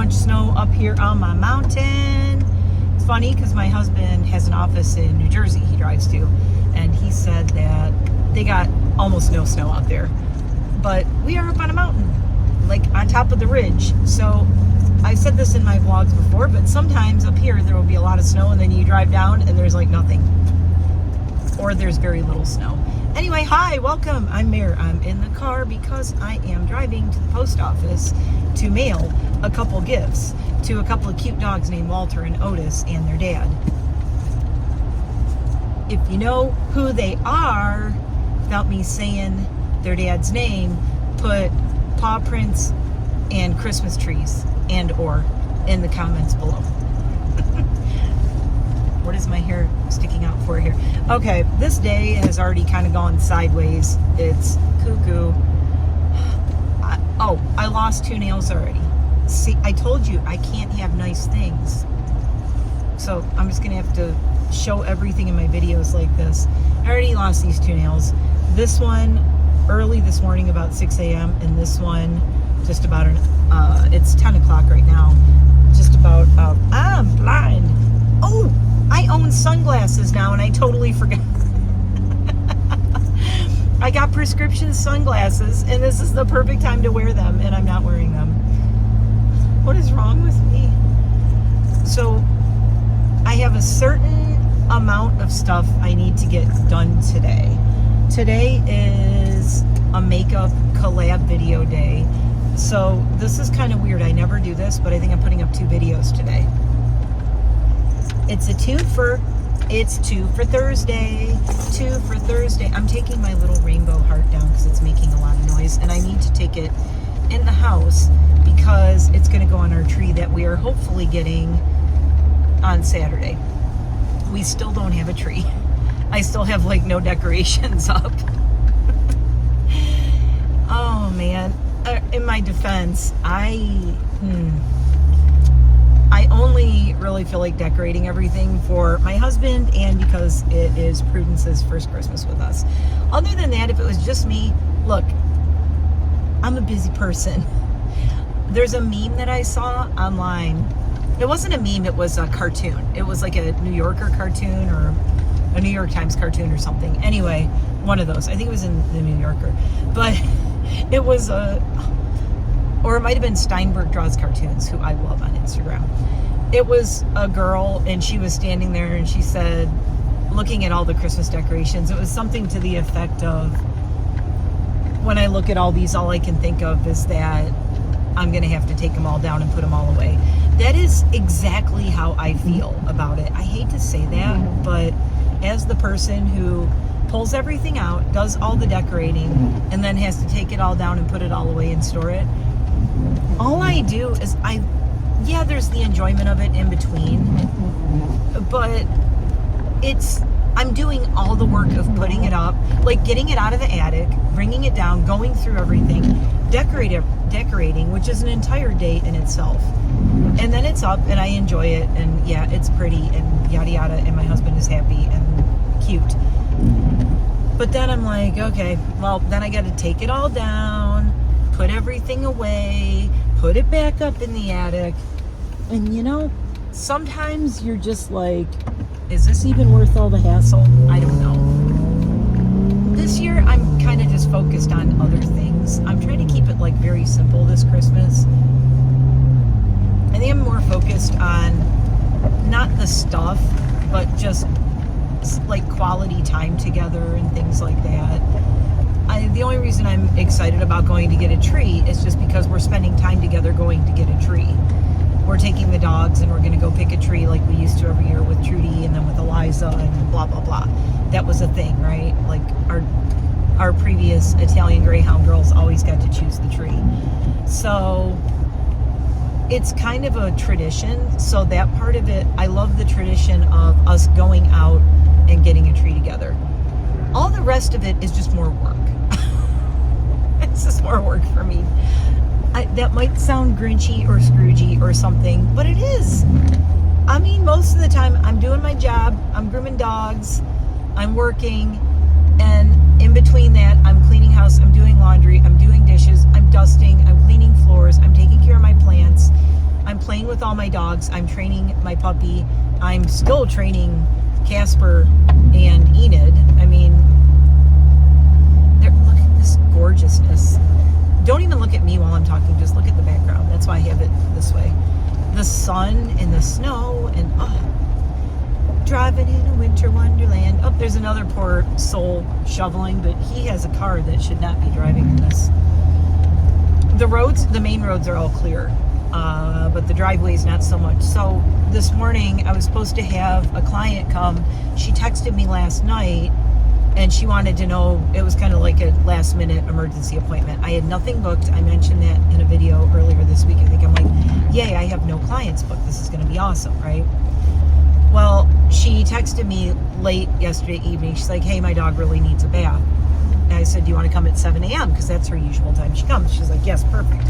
much snow up here on my mountain. It's funny because my husband has an office in New Jersey he drives to, and he said that they got almost no snow out there. But we are up on a mountain, like on top of the ridge. So I said this in my vlogs before, but sometimes up here there will be a lot of snow and then you drive down and there's like nothing. Or there's very little snow. Anyway, hi, welcome. I'm Mare. I'm in the car because I am driving to the post office to mail a couple gifts to a couple of cute dogs named Walter and Otis and their dad. If you know who they are, without me saying their dad's name, put paw prints and Christmas trees and or in the comments below. What is my hair sticking out for here? Okay, this day has already kind of gone sideways. It's cuckoo. I lost 2 nails already. See, I told you I can't have nice things. So I'm just gonna have to show everything in my videos like this. I already lost these 2 nails. This one early this morning about 6 a.m. and this one just about it's 10 o'clock right now. Just about, I'm blind. Oh, I own sunglasses now and I totally forgot. I got prescription sunglasses and this is the perfect time to wear them and I'm not wearing them. What is wrong with me? So I have a certain amount of stuff I need to get done today. Today is a makeup collab video day. So this is kind of weird. I never do this, but I think I'm putting up 2 videos today. It's a two-fer. It's Two for Thursday. Two for Thursday. I'm taking my little rainbow heart down because it's making a lot of noise, and I need to take it in the house because it's going to go on our tree that we are hopefully getting on Saturday. We still don't have a tree. I still have like no decorations up. Oh man. In my defense, I only really feel like decorating everything for my husband and because it is Prudence's first Christmas with us. Other than that, if it was just me, look, I'm a busy person. There's a meme that I saw online. It wasn't a meme, it was a cartoon. It was like a New Yorker cartoon or a New York Times cartoon or something. Anyway, one of those. I think it was in the New Yorker. But it was or it might have been Steinberg Draws Cartoons, who I love on Instagram. It was a girl and she was standing there and she said, looking at all the Christmas decorations, it was something to the effect of, when I look at all these, all I can think of is that I'm going to have to take them all down and put them all away. That is exactly how I feel about it. I hate to say that, but as the person who pulls everything out, does all the decorating, and then has to take it all down and put it all away and store it, all I do is yeah, there's the enjoyment of it in between, but I'm doing all the work of putting it up, like getting it out of the attic, bringing it down, going through everything, decorating, which is an entire day in itself. And then it's up and I enjoy it and yeah, it's pretty and yada yada and my husband is happy and cute. But then I'm like, okay, well, then I got to take it all down, put everything away, put it back up in the attic. And you know, sometimes you're just like, is this even worth all the hassle? I don't know. This year, I'm kind of just focused on other things. I'm trying to keep it like very simple this Christmas. I think I'm more focused on not the stuff, but just like quality time together and things like that. The only reason I'm excited about going to get a tree is just because we're spending time together going to get a tree. We're taking the dogs and we're going to go pick a tree like we used to every year with Trudy and then with Eliza and blah, blah, blah. That was a thing, right? Like our previous Italian Greyhound girls always got to choose the tree. So it's kind of a tradition. So that part of it, I love the tradition of us going out and getting a tree together. All the rest of it is just more work. It's just more work for me. That might sound Grinchy or Scroogey or something, but it is. I mean, most of the time I'm doing my job, I'm grooming dogs, I'm working, and in between that, I'm cleaning house, I'm doing laundry, I'm doing dishes, I'm dusting, I'm cleaning floors, I'm taking care of my plants, I'm with all my dogs. I'm training my puppy. I'm still training Casper and Enid. I mean, look at this gorgeousness. Don't even look at me while I'm talking. Just look at the background. That's why I have it this way. The sun and the snow and driving in a winter wonderland. Oh, there's another poor soul shoveling, but he has a car that should not be driving in this. The roads, the main roads are all clear, but the driveways not so much. So this morning I was supposed to have a client come. She texted me last night and she wanted to know, it was kind of like a last minute emergency appointment. I had nothing booked. I mentioned that in a video earlier this week. I think I'm like, yay, I have no clients booked. This is going to be awesome, right? Well, she texted me late yesterday evening. She's like, hey, my dog really needs a bath. And I said, do you want to come at 7 a.m.? Because that's her usual time she comes. She's like, yes, perfect.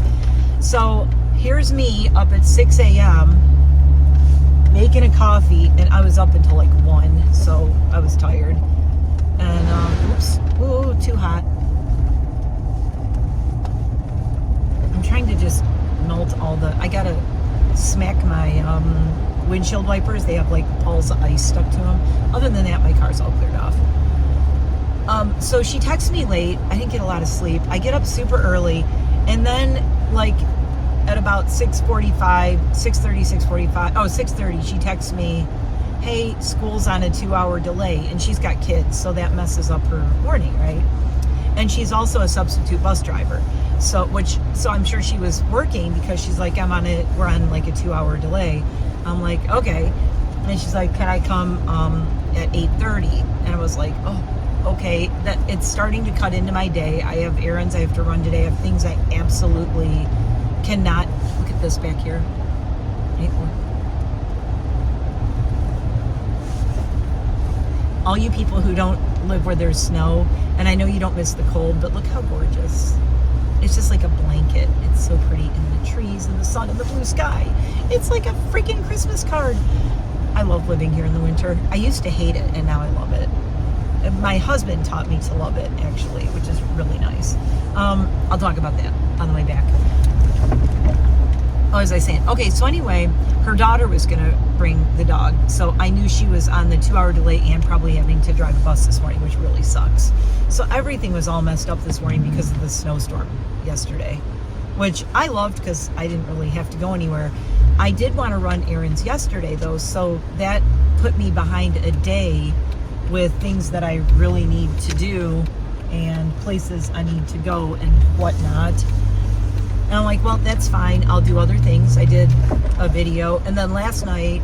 So here's me up at 6 a.m. making a coffee, and I was up until like 1, so I was tired. And, oops, ooh, too hot. I'm trying to just melt all the, I gotta smack my windshield wipers. They have like balls of ice stuck to them. Other than that, my car's all cleared off. So she texted me late. I didn't get a lot of sleep. I get up super early, and then like at about 6:30, she texts me, hey, school's on a 2-hour delay, and she's got kids, so that messes up her morning, right? And she's also a substitute bus driver. So I'm sure she was working, because she's like, we're on like a 2-hour delay. I'm like, okay. And she's like, can I come at 8:30? And I was like, oh, okay. That it's starting to cut into my day. I have errands I have to run today. I have things I absolutely cannot. Look at this back here. All you people who don't live where there's snow, and I know you don't miss the cold, but look how gorgeous. It's just like a blanket. It's so pretty, and the trees and the sun and the blue sky. It's like a freaking Christmas card. I love living here in the winter. I used to hate it, and now I love it. My husband taught me to love it, actually, which is really nice. I'll talk about that on the way back. What was I saying? Okay, so anyway, her daughter was going to bring the dog, so I knew she was on the 2-hour delay and probably having to drive a bus this morning, which really sucks. So everything was all messed up this morning because of the snowstorm yesterday, which I loved because I didn't really have to go anywhere. I did want to run errands yesterday, though, so that put me behind a day with things that I really need to do and places I need to go and whatnot. And I'm like, well, that's fine. I'll do other things. I did a video. And then last night,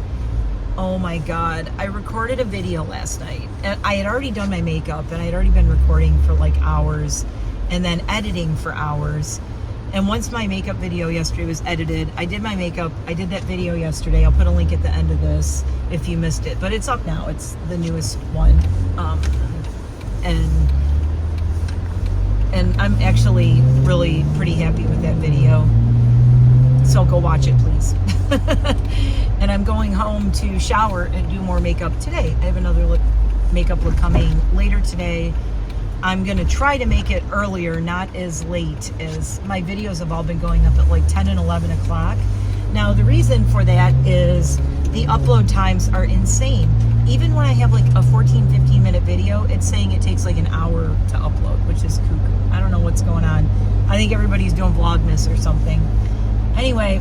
oh my God, I recorded a video last night. And I had already done my makeup, and I had already been recording for like hours and then editing for hours. And once my makeup video yesterday was edited, I did my makeup. I did that video yesterday. I'll put a link at the end of this if you missed it. But it's up now. It's the newest one. And I'm actually really pretty happy with that video. So go watch it, please. And I'm going home to shower and do more makeup today. I have another makeup look coming later today. I'm going to try to make it earlier, not as late, as my videos have all been going up at like 10 and 11 o'clock. Now, the reason for that is the upload times are insane. Even when I have like a 15 minute video, it's saying it takes like an hour to upload, which is cuckoo. I don't know what's going on. I think everybody's doing Vlogmas or something. Anyway,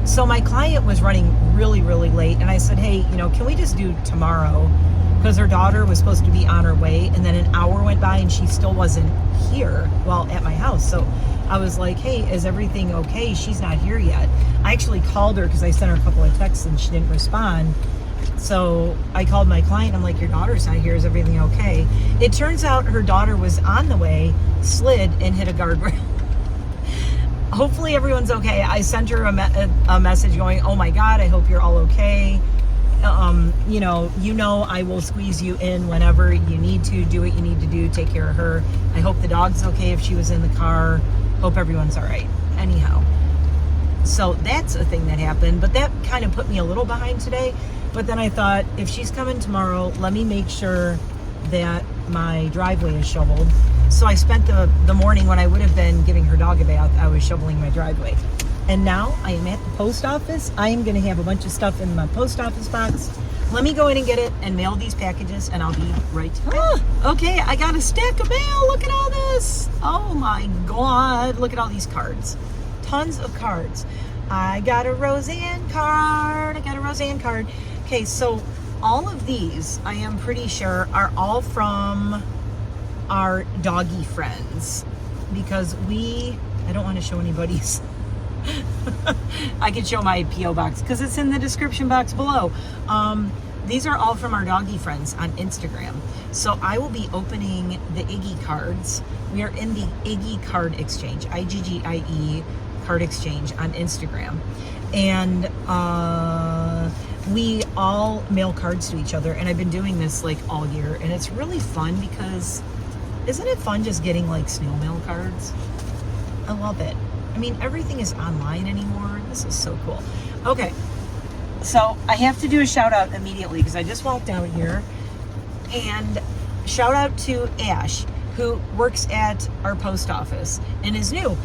so my client was running really, really late, and I said, hey, can we just do tomorrow? Because her daughter was supposed to be on her way, and then an hour went by and she still wasn't here, at my house. So I was like, hey, is everything okay? She's not here yet. I actually called her because I sent her a couple of texts and she didn't respond. So I called my client. I'm like, your daughter's not here. Is everything okay? It turns out her daughter was on the way, slid, and hit a guardrail. Hopefully everyone's okay. I sent her a message going, oh my God, I hope you're all okay. I will squeeze you in whenever you need to. Do what you need to do. Take care of her. I hope the dog's okay if she was in the car. Hope everyone's all right. Anyhow, so that's a thing that happened, but that kind of put me a little behind today. But then I thought, if she's coming tomorrow, let me make sure that my driveway is shoveled. So I spent the morning, when I would have been giving her dog a bath, I was shoveling my driveway. And now I am at the post office. I am going to have a bunch of stuff in my post office box. Let me go in and get it and mail these packages, and I'll be right back. Okay, I got a stack of mail. Look at all this. Oh my God. Look at all these cards. Tons of cards. I got a Roseanne card. Okay, so all of these, I am pretty sure, are all from our doggy friends. Because I don't want to show anybody's. I can show my P.O. box because it's in the description box below. These are all from our doggy friends on Instagram. So I will be opening the Iggy cards. We are in the Iggy card exchange, IGGIE card exchange on Instagram. And we all mail cards to each other. And I've been doing this like all year. And it's really fun because isn't it fun just getting like snail mail cards? I love it. I mean, everything is online anymore. This is so cool. Okay, so I have to do a shout out immediately because I just walked down here. And shout out to Ash, who works at our post office and is new.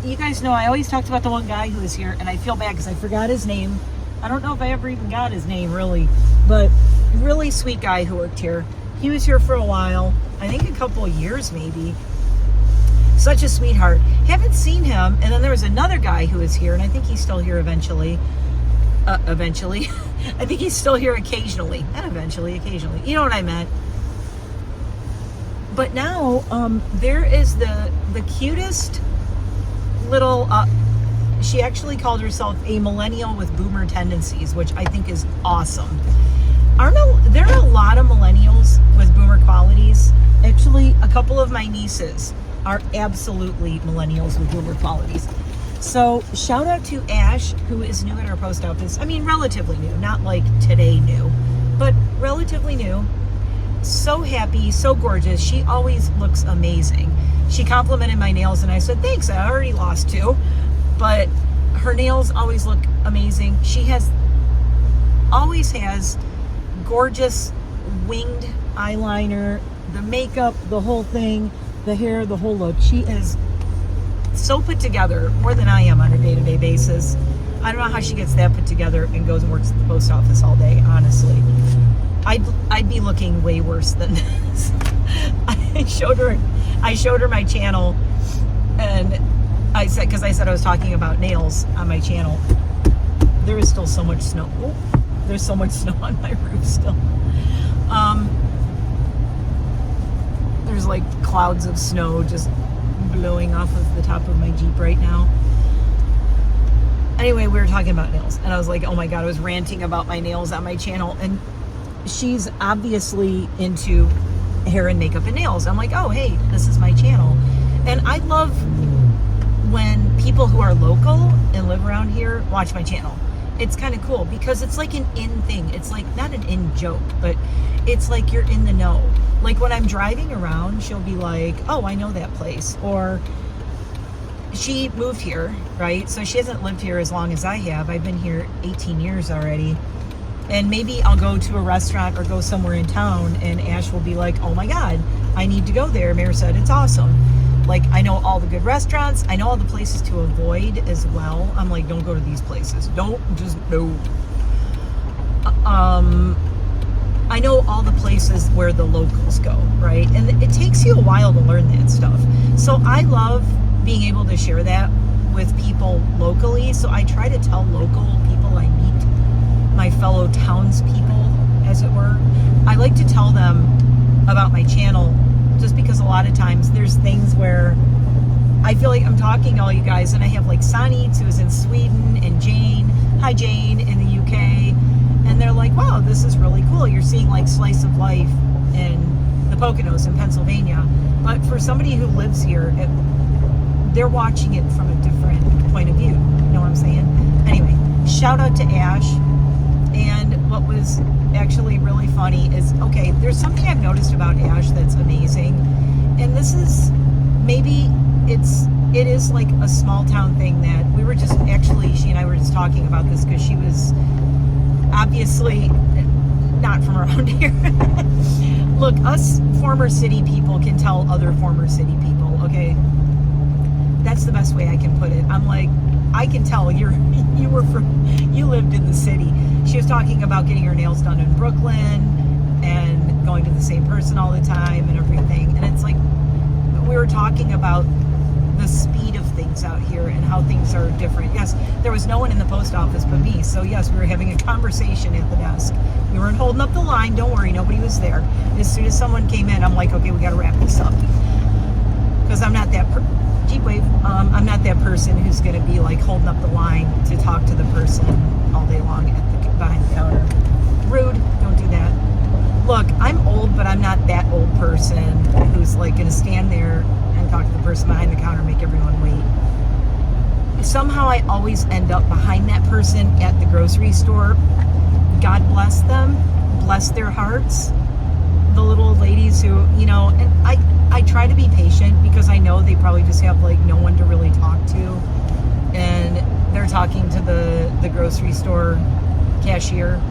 You guys know I always talked about the one guy who is here, and I feel bad because I forgot his name. I don't know if I ever even got his name, really. But really sweet guy who worked here. He was here for a while. I think a couple of years maybe. Such a sweetheart. Haven't seen him. And then there was another guy who was here, and I think he's still here eventually. I think he's still here occasionally. Not eventually, occasionally. You know what I meant. But now, there is the cutest little, she actually called herself a millennial with boomer tendencies, which I think is awesome. There are a lot of millennials with boomer qualities. Actually, a couple of my nieces are absolutely millennials with boomer qualities. So shout out to Ash, who is new at our post office. I mean, relatively new, not like today new, but relatively new. So happy, so gorgeous. She always looks amazing. She complimented my nails and I said, thanks, I already lost 2. But her nails always look amazing. She always has gorgeous winged eyeliner, the makeup, the whole thing, the hair, the whole look. She is so put together, more than I am on a day-to-day basis. I don't know how she gets that put together and goes and works at the post office all day, honestly. I'd be looking way worse than this. I showed her my channel, and I said, because I said I was talking about nails on my channel, there is still so much snow. Oh, there's so much snow on my roof still. There's like clouds of snow just blowing off of the top of my Jeep right now. Anyway, we were talking about nails, and I was like, oh my God, I was ranting about my nails on my channel, and she's obviously into hair and makeup and nails. I'm like, oh, hey, this is my channel. And I love when people who are local and live around here watch my channel. It's kind of cool because it's like an in thing. It's like not an in joke, but it's like you're in the know. Like when I'm driving around, she'll be like, oh, I know that place. Or she moved here, right? So she hasn't lived here as long as I have. I've been here 18 years already. And maybe I'll go to a restaurant or go somewhere in town and Ash will be like, oh my God, I need to go there. Mare said it's awesome. Like, I know all the good restaurants. I know all the places to avoid as well. I'm like, don't go to these places. No. I know all the places where the locals go, right? And it takes you a while to learn that stuff. So I love being able to share that with people locally. So I try to tell local people I meet, my fellow townspeople, as it were. I like to tell them about my channel just because a lot of times there's things where I feel like I'm talking to all you guys, and I have like Sanit, who is in Sweden, and Jane, hi Jane, in the UK, and they're like, wow, this is really cool. You're seeing like slice of life in the Poconos in Pennsylvania. But for somebody who lives here, they're watching it from a different point of view. You know what I'm saying? Anyway, shout out to Ash. And what was actually really funny is, okay, there's something I've noticed about Ash that's amazing. And this is, maybe it is like a small town thing that we were just, actually, she and I were just talking about this because she was obviously not from around here. Look, us former city people can tell other former city people, okay? That's the best way I can put it. I'm like, I can tell you lived in the city. She was talking about getting her nails done in Brooklyn and going to the same person all the time and everything. And it's like, we were talking about the speed of things out here and how things are different. Yes, there was no one in the post office but me. So yes, we were having a conversation at the desk. We weren't holding up the line. Don't worry, nobody was there. As soon as someone came in, I'm like, okay, we got to wrap this up. Because I'm not that Jeep wave. I'm not that person who's going to be like holding up the line to talk to the person all day long behind the counter. Rude. Don't do that. Look, I'm old, but I'm not that old person who's like going to stand there and talk to the person behind the counter and make everyone wait. Somehow I always end up behind that person at the grocery store. God bless them, bless their hearts. The little ladies who, you know, and I try to be patient because I know they probably just have like no one to really talk to, and they're talking to the grocery store cashier,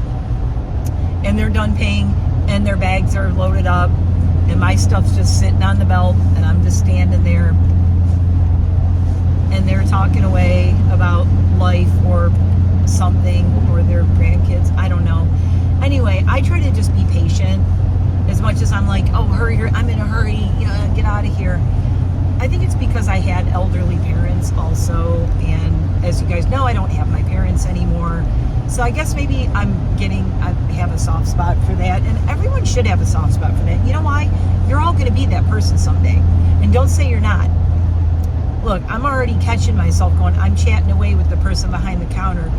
and they're done paying and their bags are loaded up and my stuff's just sitting on the belt and I'm just standing there and they're talking away about life or something or their grandkids. I don't know. Anyway, I try to just be patient as much as I'm like, oh, hurry, I'm in a hurry, get out of here. I think it's because I had elderly parents also, and as you guys know, I don't have my parents anymore. So I guess maybe I have a soft spot for that, and everyone should have a soft spot for that. You know why? You're all going to be that person someday, and don't say you're not. Look, I'm already catching myself going, I'm chatting away with the person behind the counter.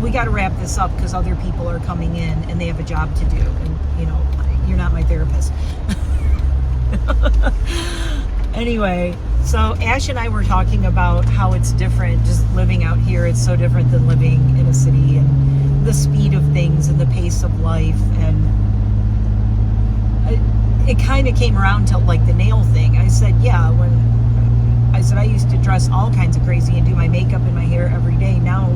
We got to wrap this up because other people are coming in and they have a job to do, and you're not my therapist. Anyway, so Ash and I were talking about how it's different just living out here. It's so different than living in a city, and the speed of things and the pace of life. And it kind of came around to like the nail thing. I said, yeah, I used to dress all kinds of crazy and do my makeup and my hair every day. Now,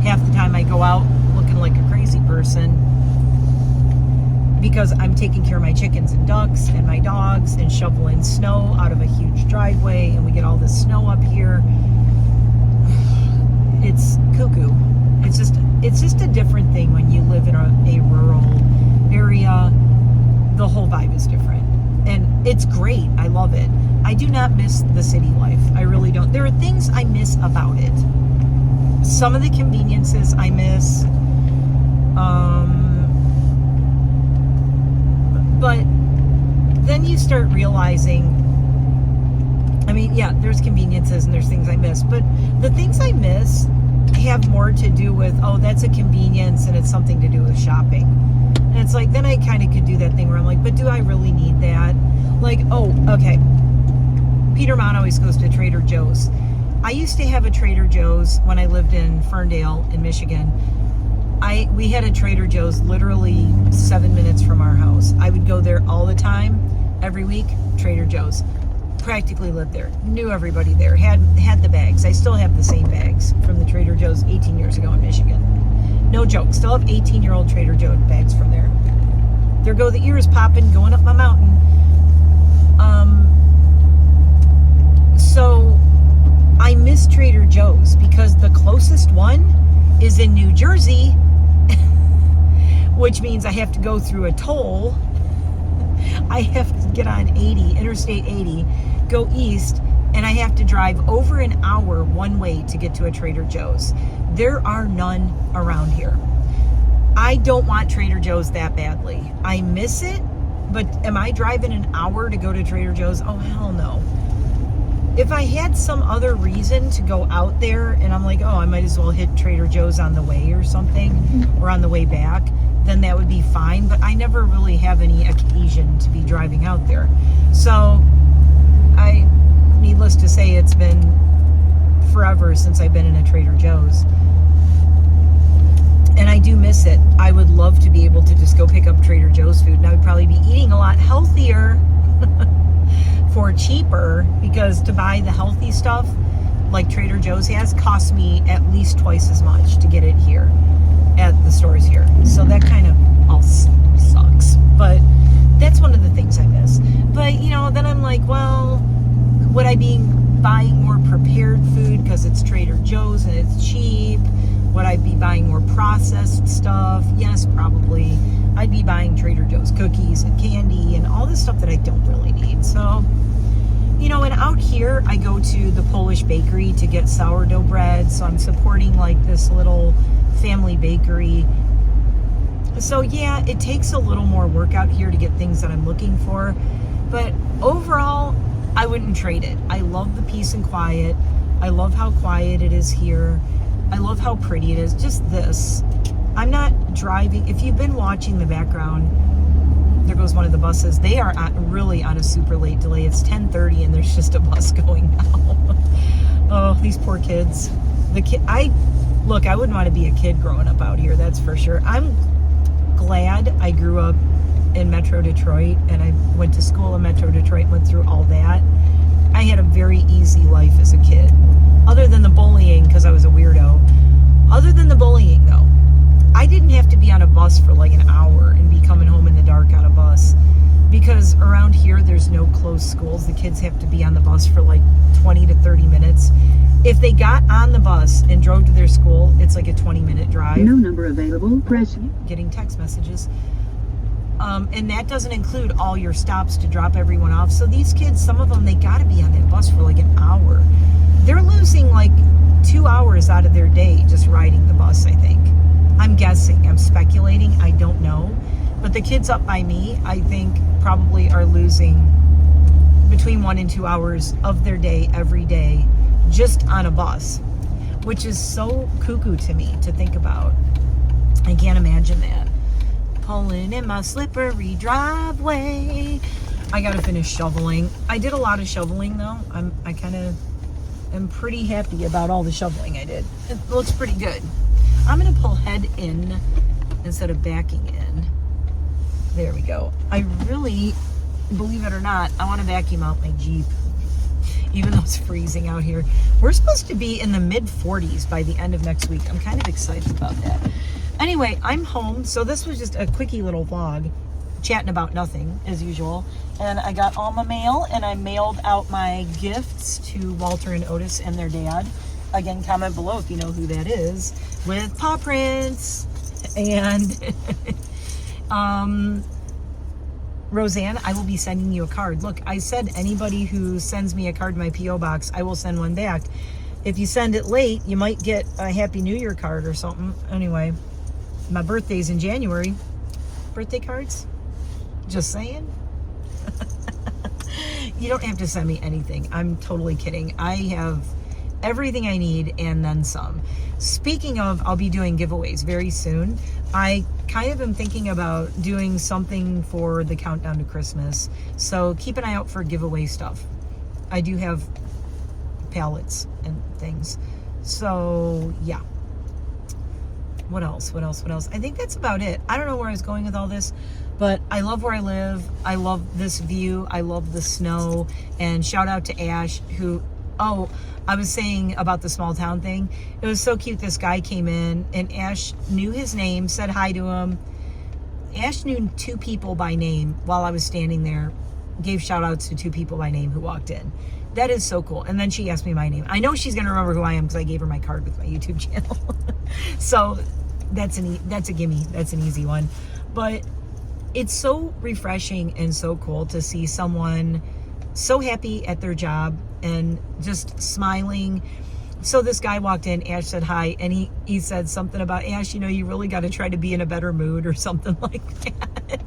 half the time I go out looking like a crazy person because I'm taking care of my chickens and ducks and my dogs and shoveling snow out of a huge driveway, and we get all this snow up here. It's cuckoo. It's just a different thing when you live in a rural area. The whole vibe is different, and it's great. I love it. I do not miss the city life. I really don't. There are things I miss about it. Some of the conveniences I miss. But then you start realizing, I mean, yeah, there's conveniences and there's things I miss, but the things I miss have more to do with, oh, that's a convenience and it's something to do with shopping. And it's like, then I kind of could do that thing where I'm like, but do I really need that? Like, oh, okay. Peter Mon always goes to Trader Joe's. I used to have a Trader Joe's when I lived in Ferndale in Michigan. We had a Trader Joe's literally 7 minutes from our house. I would go there all the time, every week. Trader Joe's. Practically lived there. Knew everybody there. Had the bags. I still have the same bags from the Trader Joe's 18 years ago in Michigan. No joke. Still have 18-year-old Trader Joe bags from there. There go the ears popping, going up my mountain. So I miss Trader Joe's because the closest one is in New Jersey, which means I have to go through a toll. I have to get on Interstate 80, go east, and I have to drive over an hour one way to get to a Trader Joe's. There are none around here. I don't want Trader Joe's that badly. I miss it, but am I driving an hour to go to Trader Joe's? Oh, hell no. If I had some other reason to go out there and I'm like, oh, I might as well hit Trader Joe's on the way or something, or on the way back, then that would be fine. But I never really have any occasion to be driving out there. So needless to say, it's been forever since I've been in a Trader Joe's. And I do miss it. I would love to be able to just go pick up Trader Joe's food, and I would probably be eating a lot healthier for cheaper, because to buy the healthy stuff like Trader Joe's has cost me at least twice as much to get it here at the stores here. So that kind of all sucks. But that's one of the things I miss. But, then I'm like, well, would I be buying more prepared food because it's Trader Joe's and it's Would I be buying more processed stuff? Yes, probably. I'd be buying Trader Joe's cookies and candy and all this stuff that I don't really need. So, you know, and out here, I go to the Polish bakery to get sourdough bread. So I'm supporting like this little family bakery. So yeah, it takes a little more work out here to get things that I'm looking for. But overall, I wouldn't trade it. I love the peace and quiet. I love how quiet it is here. I love how pretty it is. Just this. I'm not driving. If you've been watching the background, there goes one of the buses. They are really on a super late delay. It's 10:30 and there's just a bus going now. Oh, these poor kids. Look, I wouldn't want to be a kid growing up out here, that's for sure. I'm glad I grew up in Metro Detroit and I went to school in Metro Detroit, went through all that. I had a very easy life as a kid. Other than the bullying, because I was a weirdo. Other than the bullying, though, I didn't have to be on a bus for like an hour and be coming home in the dark on a bus. Because around here, there's no closed schools. The kids have to be on the bus for like 20 to 30 minutes. If they got on the bus and drove to their school, it's like a 20-minute drive. No number available. Press. Getting text messages. And that doesn't include all your stops to drop everyone off. So these kids, some of them, they got to be on that bus for like an hour. They're losing like 2 hours out of their day just riding the bus, I think. I'm guessing. I'm speculating. I don't know. But the kids up by me, I think, probably are losing between 1 and 2 hours of their day every day just on a bus, which is so cuckoo to me to think about. I can't imagine that. Pulling in my slippery driveway. I gotta finish shoveling. I did a lot of shoveling though. I kind of am pretty happy about all the shoveling I did. It looks pretty good. I'm gonna pull head in instead of backing in. There we go. I really, believe it or not, I want to vacuum out my Jeep, even though it's freezing out here. We're supposed to be in the mid-40s by the end of next week. I'm kind of excited about that. Anyway, I'm home, so this was just a quickie little vlog, chatting about nothing, as usual. And I got all my mail, and I mailed out my gifts to Walter and Otis and their dad. Again, comment below if you know who that is, with paw prints. And Roseanne, I will be sending you a card. Look, I said anybody who sends me a card to my P.O. box, I will send one back. If you send it late, you might get a Happy New Year card or something. Anyway, my birthday's in January. Birthday cards? Just saying. You don't have to send me anything. I'm totally kidding. I have everything I need and then some. Speaking of, I'll be doing giveaways very soon. I kind of am thinking about doing something for the countdown to Christmas. So keep an eye out for giveaway stuff. I do have palettes and things. So yeah. What else? I think that's about it. I don't know where I was going with all this, but I love where I live. I love this view. I love the snow. And shout out to Ash, who, oh, I was saying about the small town thing. It was so cute. This guy came in and Ash knew his name, said hi to him. Ash knew 2 people by name while I was standing there, gave shout outs to 2 people by name who walked in. That is so cool. And then she asked me my name. I know she's going to remember who I am because I gave her my card with my YouTube channel. So that's a gimme. That's an easy one. But it's so refreshing and so cool to see someone so happy at their job and just smiling. So this guy walked in, Ash said hi, and he said something about, Ash, you know, you really got to try to be in a better mood or something like that.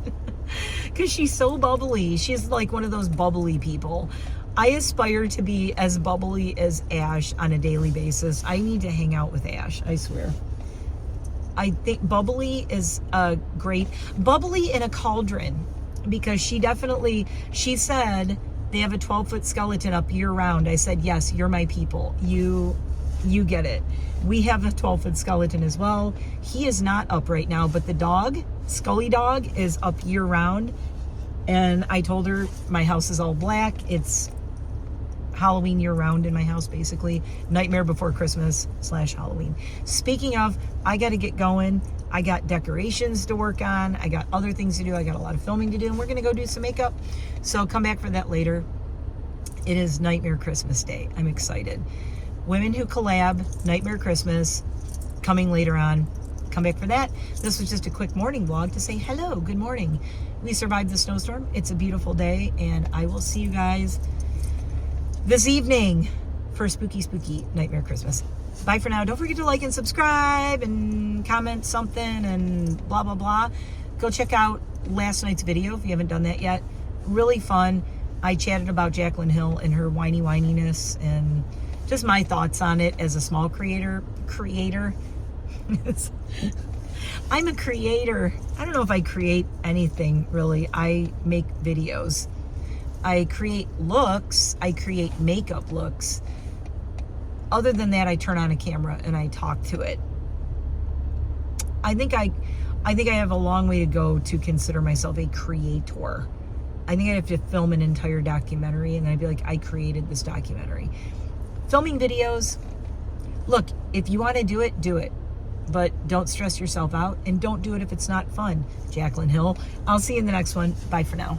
Because she's so bubbly. She's like one of those bubbly people. I aspire to be as bubbly as Ash on a daily basis. I need to hang out with Ash, I swear. I think bubbly is great. Bubbly in a cauldron, because she said they have a 12-foot skeleton up year-round. I said, yes, you're my people. You get it. We have a 12-foot skeleton as well. He is not up right now, but the dog, Scully Dog, is up year-round. And I told her my house is all black. It's Halloween year-round in my house, basically. Nightmare Before Christmas / Halloween. Speaking of, I got to get going. I got decorations to work on. I got other things to do. I got a lot of filming to do, and we're going to go do some makeup. So come back for that later. It is Nightmare Christmas Day. I'm excited. Women Who Collab, Nightmare Christmas. coming later on. Come back for that. This was just a quick morning vlog to say hello, good morning. We survived the snowstorm. It's a beautiful day, and I will see you guys this evening for spooky Nightmare Christmas. Bye for now. Don't forget to like and subscribe and comment something and blah blah blah. Go check out last night's video if you haven't done that yet. Really fun. I chatted about Jaclyn Hill and her whininess and just my thoughts on it as a small creator. I'm a creator. I don't know if I create anything really. I make videos. I create looks. I create makeup looks. Other than that, I turn on a camera and I talk to it. I think I have a long way to go to consider myself a creator. I think I'd have to film an entire documentary and I'd be like, I created this documentary. Filming videos, look, if you want to do it, do it. But don't stress yourself out and don't do it if it's not fun. Jaclyn Hill. I'll see you in the next one. Bye for now.